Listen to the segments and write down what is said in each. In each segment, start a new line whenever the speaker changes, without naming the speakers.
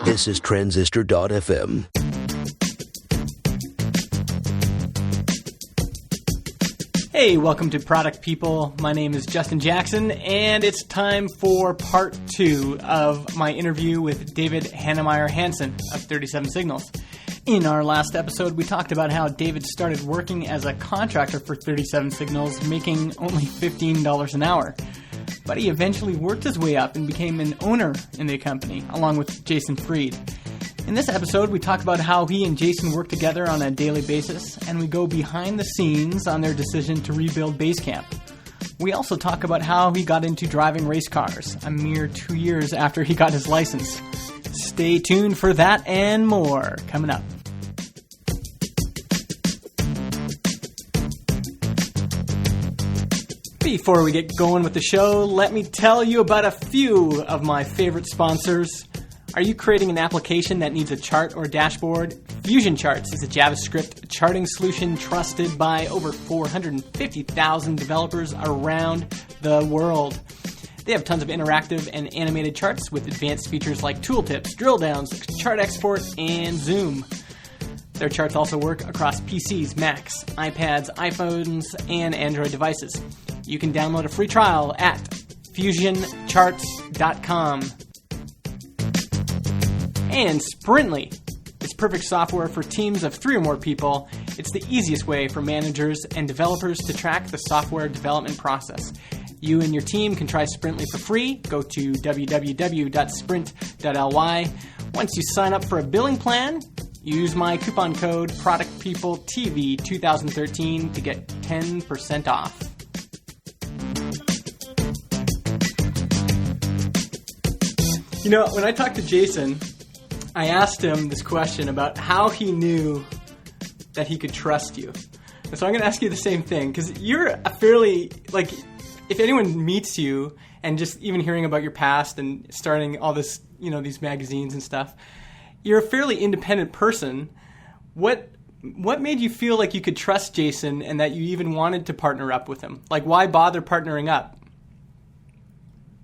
This is Transistor.fm.
Hey, welcome to Product People. My name is Justin Jackson, and it's time for part 2 of my interview with David Hannemeyer Hansen of 37 Signals. In our last episode, we talked about how David started working as a contractor for 37 Signals, making only $15 an hour. But he eventually worked his way up and became an owner in the company, along with Jason Fried. In this episode, we talk about how he and Jason work together on a daily basis, and we go behind the scenes on their decision to rebuild Basecamp. We also talk about how he got into driving race cars, a mere 2 years after he got his license. Stay tuned for that and more coming up. Before we get going with the show, let me tell you about a few of my favorite sponsors. Are you creating an application that needs a chart or dashboard? Fusion Charts is a JavaScript charting solution trusted by over 450,000 developers around the world. They have tons of interactive and animated charts with advanced features like tooltips, drill downs, chart export, and zoom. Their charts also work across PCs, Macs, iPads, iPhones, and Android devices. You can download a free trial at fusioncharts.com. And Sprintly is perfect software for teams of 3 or more people. It's the easiest way for managers and developers to track the software development process. You and your team can try Sprintly for free. Go to www.sprint.ly. Once you sign up for a billing plan, use my coupon code ProductPeopleTV2013 to get 10% off. You know, when I talked to Jason, I asked him this question about how he knew that he could trust you. And so I'm going to ask you the same thing, because you're a fairly, like, if anyone meets you and just even hearing about your past and starting all this, you know, these magazines and stuff, you're a fairly independent person. What made you feel like you could trust Jason and that you even wanted to partner up with him? Like, why bother partnering up?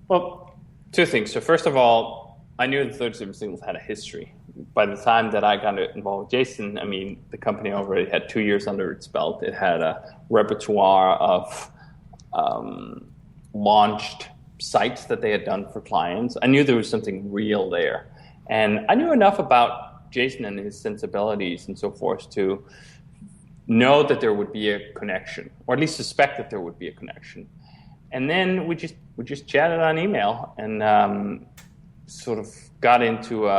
Well, 2 things. So first of all, I knew the 37 Signals had a history. By the time that I got involved with Jason, I mean, the company already had 2 years under its belt. It had a repertoire of launched sites that they had done for clients. I knew there was something real there. And I knew enough about Jason and his sensibilities and so forth to know that there would be a connection, or at least suspect that there would be a connection. And then we just chatted on email and sort of got into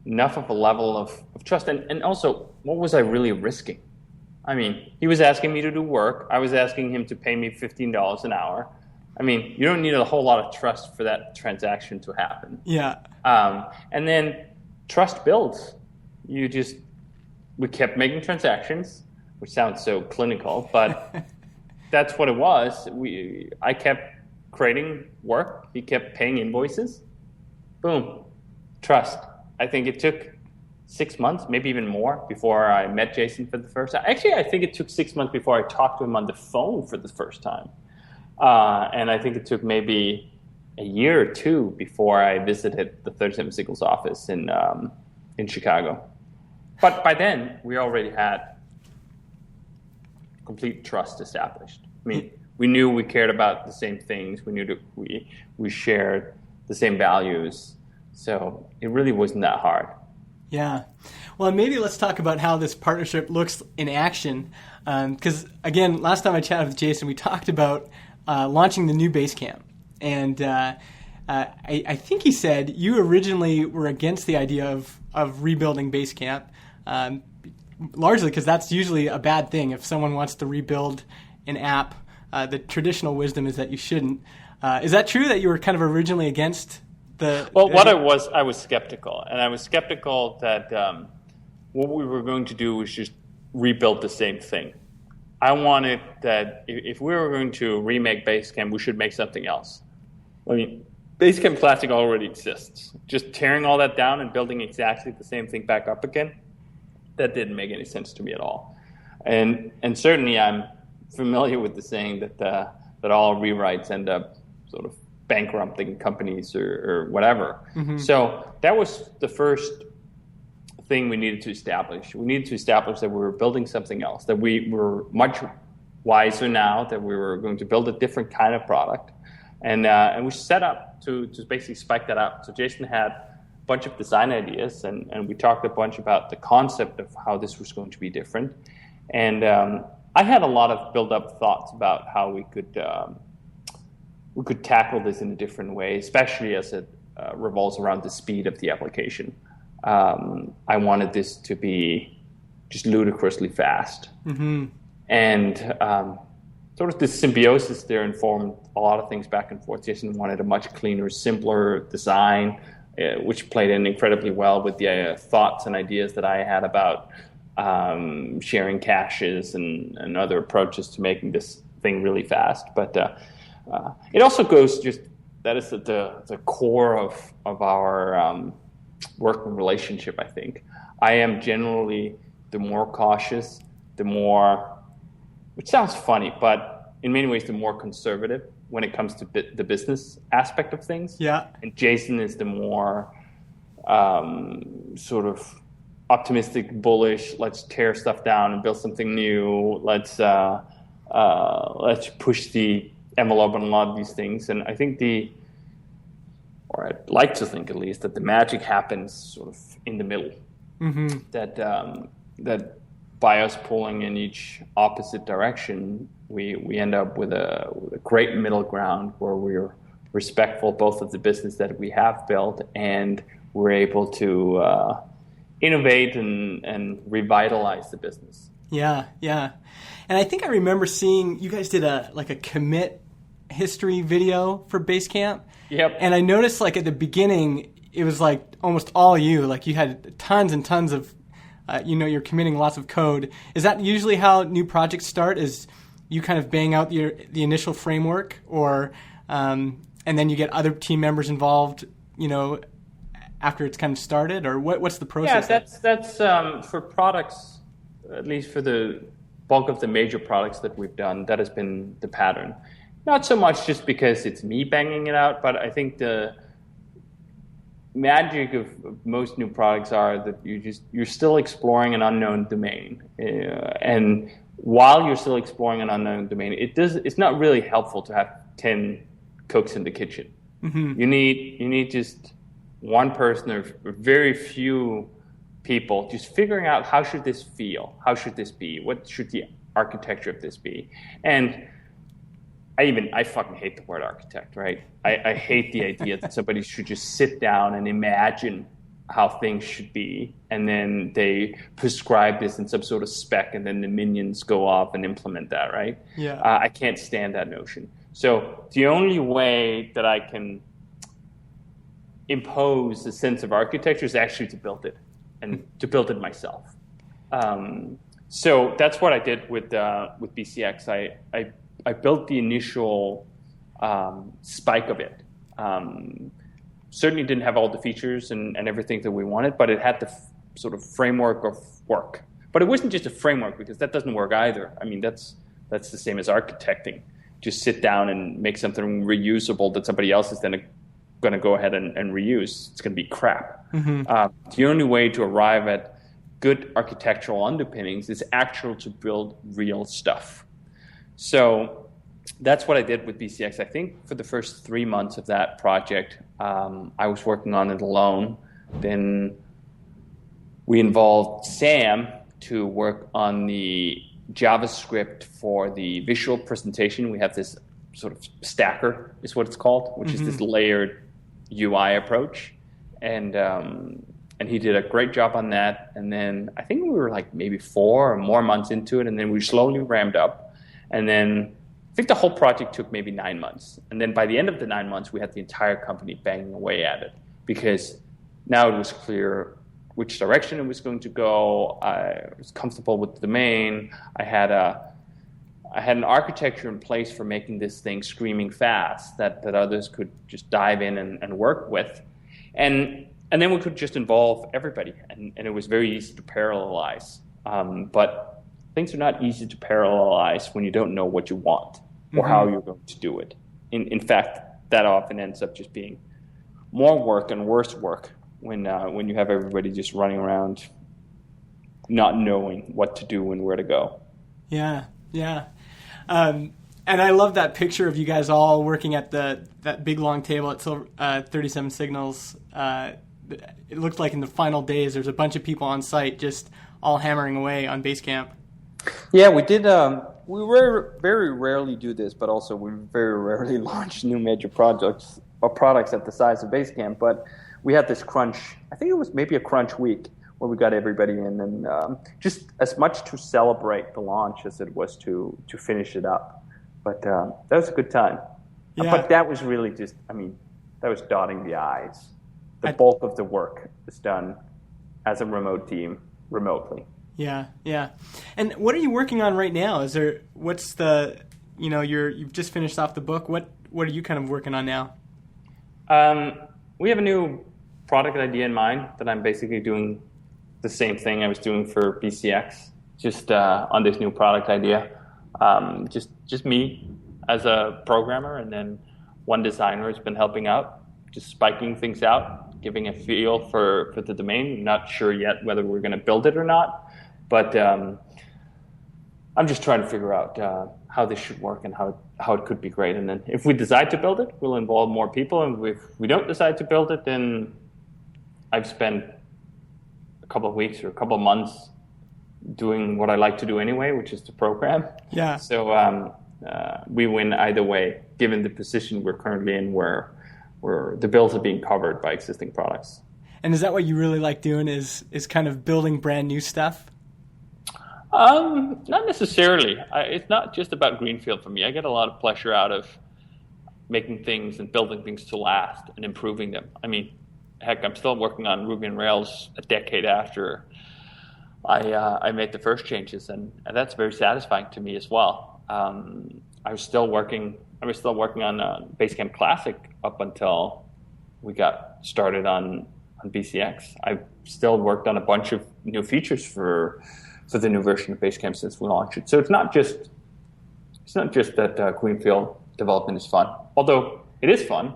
enough of a level of trust. And also, what was I really risking? I mean, he was asking me to do work. I was asking him to pay me $15 an hour. I mean, you don't need a whole lot of trust for that transaction to happen.
Yeah.
And then trust builds. We kept making transactions, which sounds so clinical, but that's what it was. I kept creating work. He kept paying invoices. Boom. Trust. I think it took 6 months, maybe even more, before I met Jason for the first time. Actually, I think it took 6 months before I talked to him on the phone for the first time. And I think it took maybe a year or 2 before I visited the 37 Signals office in Chicago. But by then, we already had complete trust established. I mean, we knew we cared about the same things. We knew that we shared the same values. So it really wasn't that hard.
Yeah. Well, maybe let's talk about how this partnership looks in action. Because, again, last time I chatted with Jason, we talked about launching the new Basecamp. And I think he said you originally were against the idea of rebuilding Basecamp, largely because that's usually a bad thing. If someone wants to rebuild an app, the traditional wisdom is that you shouldn't. Is that true that you were kind of originally against the...
Well, I was skeptical. And I was skeptical that what we were going to do was just rebuild the same thing. I wanted that if we were going to remake Basecamp, we should make something else. I mean, Basecamp Classic already exists. Just tearing all that down and building exactly the same thing back up again, that didn't make any sense to me at all. And certainly I'm familiar with the saying that all rewrites end up sort of bankrupting companies or whatever. So that was the first thing we needed to establish. We needed to establish that we were building something else, that we were much wiser now, that we were going to build a different kind of product. And we set up to basically spike that up. So Jason had a bunch of design ideas, and we talked a bunch about the concept of how this was going to be different. And I had a lot of build-up thoughts about how we could tackle this in a different way, especially as it revolves around the speed of the application. I wanted this to be just ludicrously fast. And sort of this symbiosis there informed a lot of things back and forth. Jason wanted a much cleaner, simpler design, which played in incredibly well with the thoughts and ideas that I had about sharing caches and other approaches to making this thing really fast. But it also goes just, that is at the core of our working relationship, I think. I am generally the more cautious, the more, which sounds funny, but in many ways the more conservative when it comes to the business aspect of things. Yeah. And Jason is the more sort of optimistic, bullish, let's tear stuff down and build something new. Let's push the envelope on a lot of these things. And I think or I'd like to think at least, that the magic happens sort of in the middle. That by us pulling in each opposite direction, we end up with a great middle ground where we're respectful both of the business that we have built, and we're able to innovate and revitalize the business.
Yeah. And I think I remember seeing you guys did a commit history video for Basecamp. Yep. And I noticed at the beginning, it was almost all you. You had tons and tons of, you're committing lots of code. Is that usually how new projects start? Is you kind of bang out the initial framework, or and then you get other team members involved, after it's kind of started, or what's the process?
Yeah, that's for products, at least for the bulk of the major products that we've done, that has been the pattern. Not so much just because it's me banging it out, but I think the magic of most new products are that you're still exploring an unknown domain, and while you're still exploring an unknown domain, it's not really helpful to have 10 cooks in the kitchen. You need just one person or very few people just figuring out, how should this feel? How should this be? What should the architecture of this be? And I fucking hate the word architect, right? I hate the idea that somebody should just sit down and imagine how things should be, and then they prescribe this in some sort of spec, and then the minions go off and implement that, right? Yeah. I can't stand that notion. So the only way that I can impose a sense of architecture is actually to build it, and to build it myself. So that's what I did with BCX. I built the initial spike of it. Certainly didn't have all the features and everything that we wanted, but it had the sort of framework of work. But it wasn't just a framework, because that doesn't work either. I mean, that's the same as architecting. Just sit down and make something reusable that somebody else is then going to go ahead and reuse. It's going to be crap. The only way to arrive at good architectural underpinnings is actual to build real stuff. So that's what I did with BCX. I think for the first 3 months of that project, I was working on it alone. Then we involved Sam to work on the JavaScript for the visual presentation. We have this sort of stacker, is what it's called, which is this layered UI approach. And he did a great job on that. And then I think we were maybe 4 or more months into it, and then we slowly ramped up. And then I think the whole project took maybe 9 months. And then by the end of the 9 months, we had the entire company banging away at it, because now it was clear which direction it was going to go. I was comfortable with the domain. I had an architecture in place for making this thing screaming fast that others could just dive in and work with. And then we could just involve everybody, and it was very easy to parallelize. But things are not easy to parallelize when you don't know what you want or how you're going to do it. In fact, that often ends up just being more work and worse work when you have everybody just running around not knowing what to do and where to go.
Yeah. And I love that picture of you guys all working at that big long table at 37 Signals. It looked like in the final days there's a bunch of people on site just all hammering away on Basecamp.
Yeah, we did. We very rarely do this, but also we very rarely launch new major projects or products at the size of Basecamp. But we had this crunch. I think it was maybe a crunch week where we got everybody in, and just as much to celebrate the launch as it was to finish it up. But that was a good time.
Yeah.
But that was really just, that was dotting the I's. The bulk of the work is done as a remote team, remotely.
Yeah. And what are you working on right now? You've just finished off the book. What are you kind of working on now?
We have a new product idea in mind that I'm basically doing the same thing I was doing for BCX, just on this new product idea. Just me as a programmer, and then one designer has been helping out, just spiking things out, giving a feel for the domain. Not sure yet whether we're going to build it or not, but I'm just trying to figure out how this should work and how it could be great. And then if we decide to build it, we'll involve more people. And if we don't decide to build it, then I've spent a couple of weeks or a couple of months doing what I like to do anyway, which is to program.
Yeah.
So we win either way, given the position we're currently in, where the bills are being covered by existing products.
And is that what you really like doing? Is kind of building brand new stuff?
Not necessarily. It's not just about greenfield for me. I get a lot of pleasure out of making things and building things to last and improving them. Heck, I'm still working on Ruby on Rails a decade after I made the first changes, and that's very satisfying to me as well. I was still working on Basecamp Classic up until we got started on BCX. I've still worked on a bunch of new features for the new version of Basecamp since we launched it. So it's not just that greenfield development is fun, although it is fun.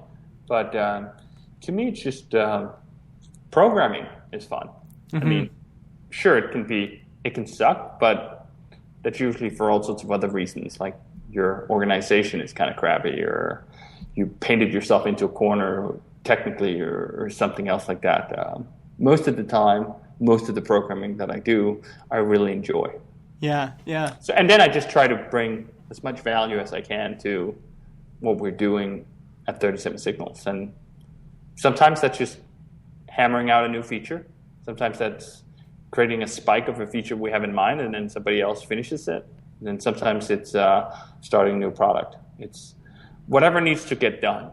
But to me, it's just programming is fun.
Mm-hmm.
Sure, it can suck, but that's usually for all sorts of other reasons, like your organization is kind of crappy, or you painted yourself into a corner technically, or something else like that. Most of the time, most of the programming that I do, I really enjoy.
Yeah.
So, and then I just try to bring as much value as I can to what we're doing at 37 Signals. And sometimes that's just hammering out a new feature. Sometimes that's creating a spike of a feature we have in mind, and then somebody else finishes it. And then sometimes it's starting a new product. It's whatever needs to get done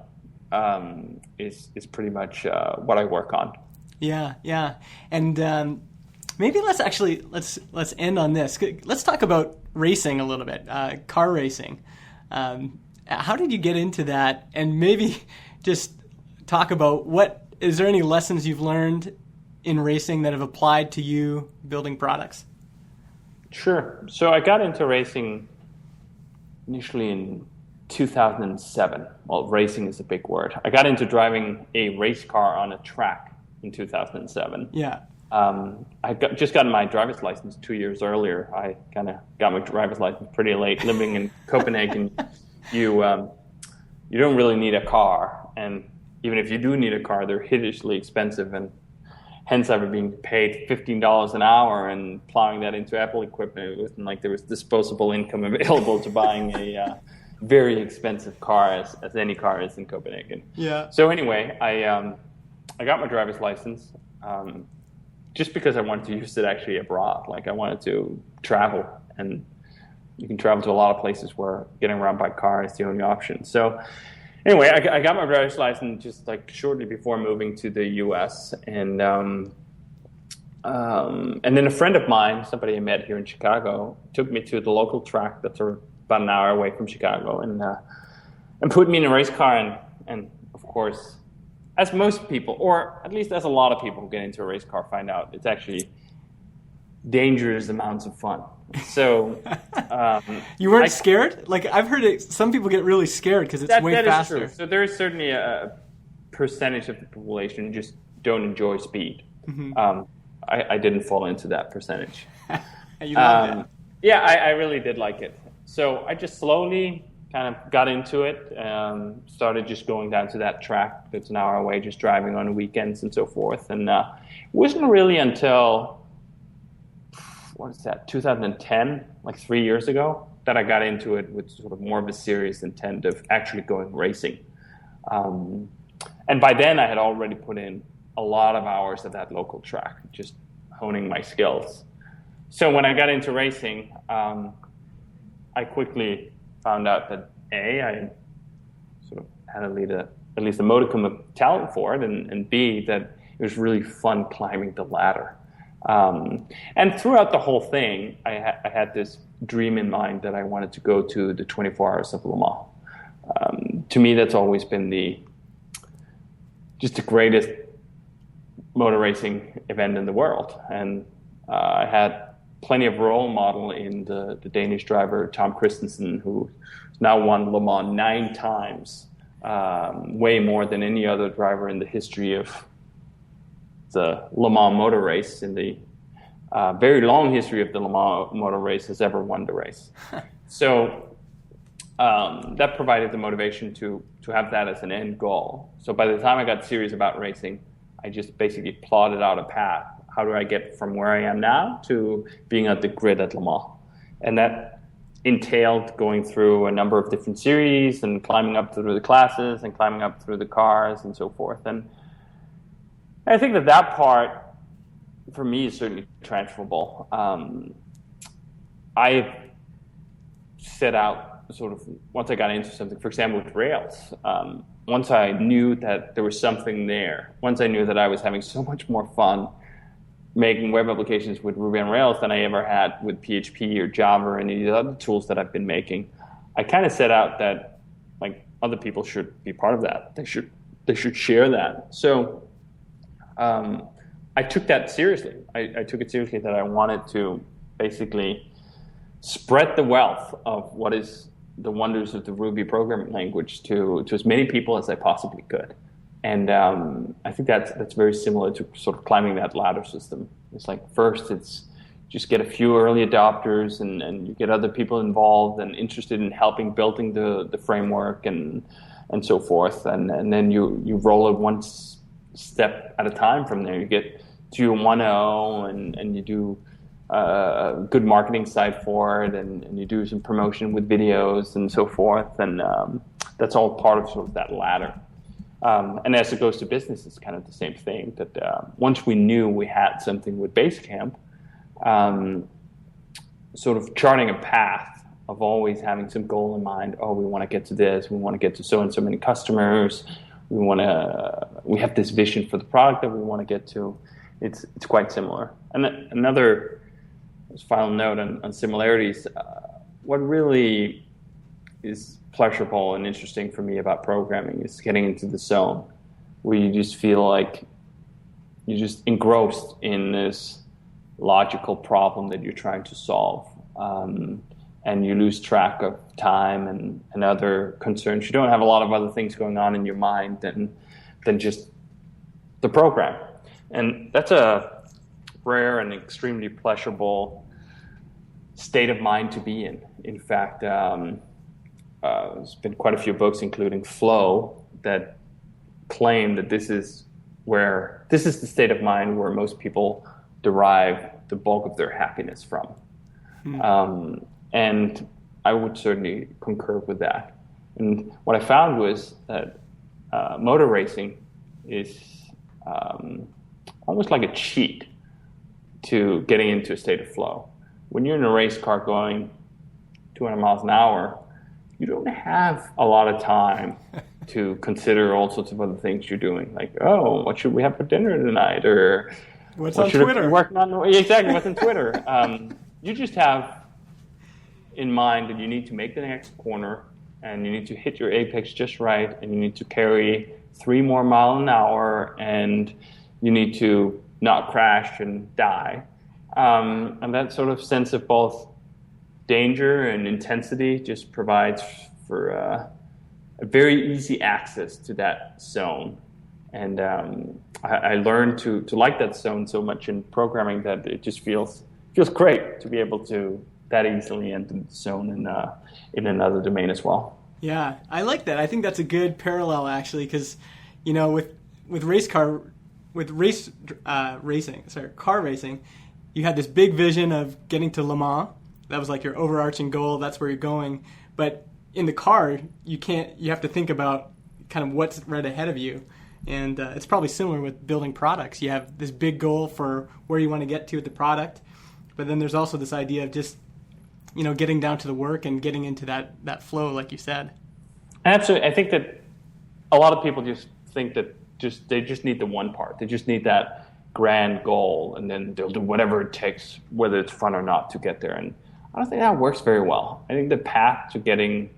is pretty much what I work on.
Yeah. And maybe let's end on this. Let's talk about racing a little bit, car racing. How did you get into that? And maybe just talk about is there any lessons you've learned in racing that have applied to you building products?
Sure. So I got into racing initially in 2007. Well, racing is a big word. I got into driving a race car on a track in 2007.
Yeah.
I just gotten my driver's license 2 years earlier. I kind of got my driver's license pretty late. Living in Copenhagen, you don't really need a car, and even if you do need a car, they're hideously expensive, and hence I was being paid $15 an hour and plowing that into Apple equipment. It wasn't like there was disposable income available to buying a very expensive car as any car is in Copenhagen.
Yeah.
So anyway, I got my driver's license just because I wanted to use it actually abroad. Like I wanted to travel, and you can travel to a lot of places where getting around by car is the only option. So anyway, I got my driver's license just like shortly before moving to the U.S. And then a friend of mine, somebody I met here in Chicago, took me to the local track that's about an hour away from Chicago, and put me in a race car. And of course, as most people, or at least as a lot of people who get into a race car find out, it's actually dangerous amounts of fun. So
you weren't scared? Like I've heard some people get really scared because it's way faster.
Is true. So there is certainly a percentage of the population who just don't enjoy speed. Mm-hmm. I didn't fall into that percentage.
You loved it.
Yeah, I really did like it. So I just slowly kind of got into it, started just going down to that track that's an hour away, just driving on weekends and so forth. And it wasn't really until, 2010, like 3 years ago, that I got into it with sort of more of a serious intent of actually going racing. And by then I had already put in a lot of hours at that local track, just honing my skills. So when I got into racing, I quickly found out that I sort of had at least a modicum of talent for it, and B, that it was really fun climbing the ladder. And throughout the whole thing, I had this dream in mind that I wanted to go to the 24 Hours of Le Mans. To me, that's always been the greatest motor racing event in the world. And I had plenty of role model in the Danish driver Tom Christensen, who now won Le Mans 9 times, way more than any other driver in the history of the Le Mans motor race, in the very long history of the Le Mans motor race, has ever won the race. So that provided the motivation to have that as an end goal. So by the time I got serious about racing, I just basically plotted out a path. How do I get from where I am now to being at the grid at Le Mans? And that entailed going through a number of different series and climbing up through the classes and climbing up through the cars and so forth. And I think that part, for me, is certainly transferable. I set out sort of, once I got into something, for example, with rails, once I knew that there was something there, once I knew that I was having so much more fun making web applications with Ruby on Rails than I ever had with PHP or Java or any of the other tools that I've been making, I kind of set out that like other people should be part of that. They should share that. So I took that seriously. I took it seriously that I wanted to basically spread the wealth of what is the wonders of the Ruby programming language to as many people as I possibly could. And I think that's very similar to sort of climbing that ladder system. It's like first it's just get a few early adopters and you get other people involved and interested in helping building the framework and so forth. And then you roll it one step at a time from there. You get to 1.0 and you do a good marketing site for it and you do some promotion with videos and so forth. And that's all part of sort of that ladder. And as it goes to business, it's kind of the same thing, that once we knew we had something with Basecamp, sort of charting a path of always having some goal in mind. Oh, we want to get to this. We want to get to so and so many customers. We have this vision for the product that we want to get to. It's quite similar. And another final note on similarities, what really is pleasurable and interesting for me about programming is getting into the zone where you just feel like you're just engrossed in this logical problem that you're trying to solve, and you lose track of time and other concerns. You don't have a lot of other things going on in your mind than just the program. And that's a rare and extremely pleasurable state of mind to be in. In fact, there's been quite a few books, including Flow, that claim that this is the state of mind where most people derive the bulk of their happiness from. And I would certainly concur with that. And what I found was that motor racing is almost like a cheat to getting into a state of flow. When you're in a race car going 200 miles an hour, you don't have a lot of time to consider all sorts of other things you're doing. Like, oh, what should we have for dinner tonight? Or
what's on Twitter?
Exactly, what's on Twitter. You just have in mind that you need to make the next corner and you need to hit your apex just right and you need to carry 3 more miles an hour and you need to not crash and die. And that sort of sense of both danger and intensity just provides for a very easy access to that zone. And I learned to like that zone so much in programming that it just feels great to be able to that easily enter the zone in another domain as well.
Yeah, I like that. I think that's a good parallel, actually, because, with car racing, you had this big vision of getting to Le Mans. That was like your overarching goal. That's where you're going. But in the car, you have to think about kind of what's right ahead of you. And it's probably similar with building products. You have this big goal for where you want to get to with the product. But then there's also this idea of just, getting down to the work and getting into that flow, like you said.
Absolutely. I think that a lot of people just think that they just need the one part. They just need that grand goal, and then they'll do whatever it takes, whether it's fun or not, to get there. And I don't think that works very well. I think the path to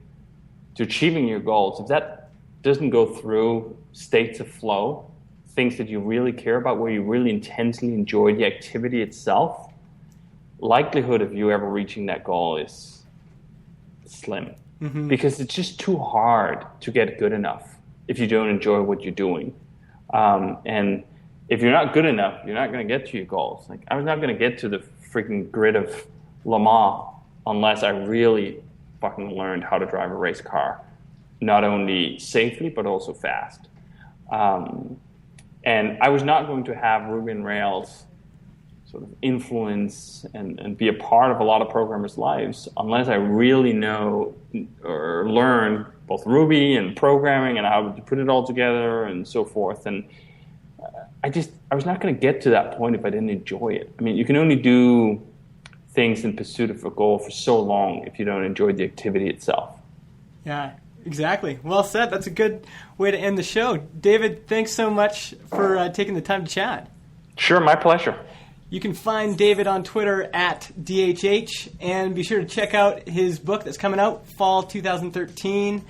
achieving your goals, if that doesn't go through states of flow, things that you really care about, where you really intensely enjoy the activity itself, likelihood of you ever reaching that goal is slim. Mm-hmm. Because it's just too hard to get good enough if you don't enjoy what you're doing. And if you're not good enough, you're not going to get to your goals. Like, I was not going to get to the freaking grid of Le Mans unless I really fucking learned how to drive a race car, not only safely but also fast. And I was not going to have Ruby on Rails sort of influence and be a part of a lot of programmers' lives unless I really know or learn both Ruby and programming and how to put it all together and so forth. And I was not going to get to that point if I didn't enjoy it. I mean, you can only do things in pursuit of a goal for so long if you don't enjoy the activity itself.
Yeah, exactly. Well said. That's a good way to end the show. David, thanks so much for taking the time to chat.
Sure, my pleasure.
You can find David on Twitter at DHH, and be sure to check out his book that's coming out fall 2013.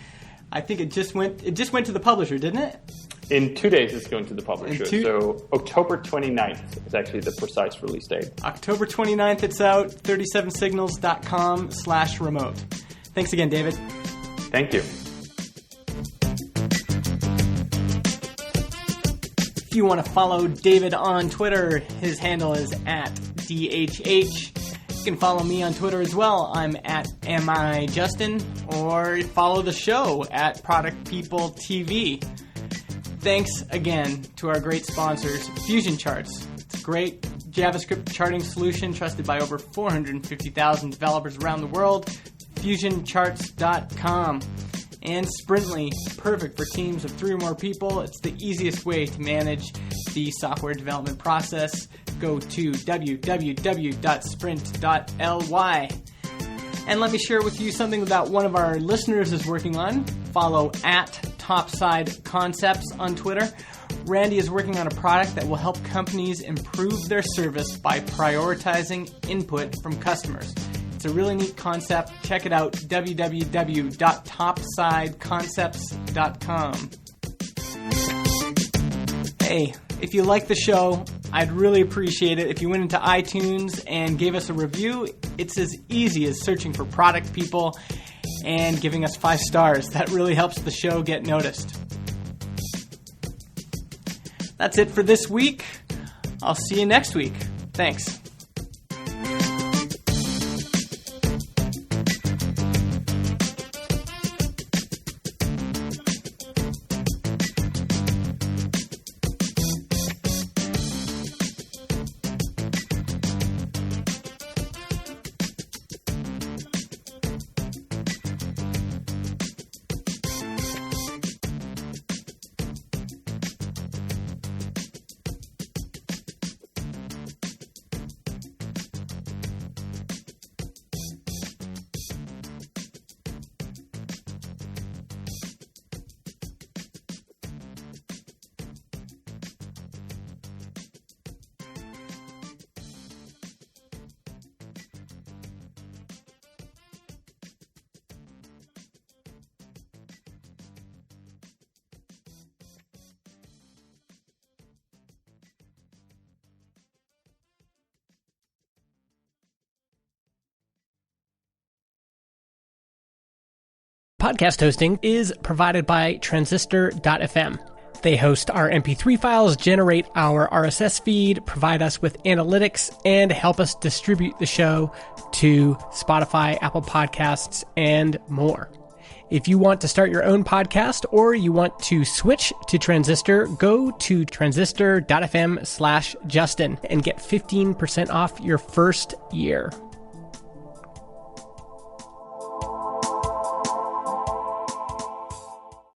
I think it just went to the publisher, didn't it?
In 2 days, it's going to the publisher. So October 29th is actually the precise release date. October
29th, it's out. 37signals.com/remote. Thanks again, David.
Thank you.
If you want to follow David on Twitter, his handle is at DHH. You can follow me on Twitter as well. I'm at MIJustin, or follow the show at Product People TV. Thanks again to our great sponsors, Fusion Charts. It's a great JavaScript charting solution trusted by over 450,000 developers around the world. FusionCharts.com. And Sprintly, perfect for teams of 3 or more people. It's the easiest way to manage the software development process. Go to www.sprint.ly. And let me share with you something that one of our listeners is working on. Follow at Topside Concepts on Twitter. Randy is working on a product that will help companies improve their service by prioritizing input from customers. It's a really neat concept. Check it out, www.topsideconcepts.com. Hey, if you like the show, I'd really appreciate it if you went into iTunes and gave us a review. It's as easy as searching for Product People and giving us 5 stars. That really helps the show get noticed. That's it for this week. I'll see you next week. Thanks. Podcast hosting is provided by transistor.fm. They host our MP3 files, generate our RSS feed, provide us with analytics, and help us distribute the show to Spotify, Apple Podcasts, and more. If you want to start your own podcast or you want to switch to Transistor, go to transistor.fm/Justin and get 15% off your first year.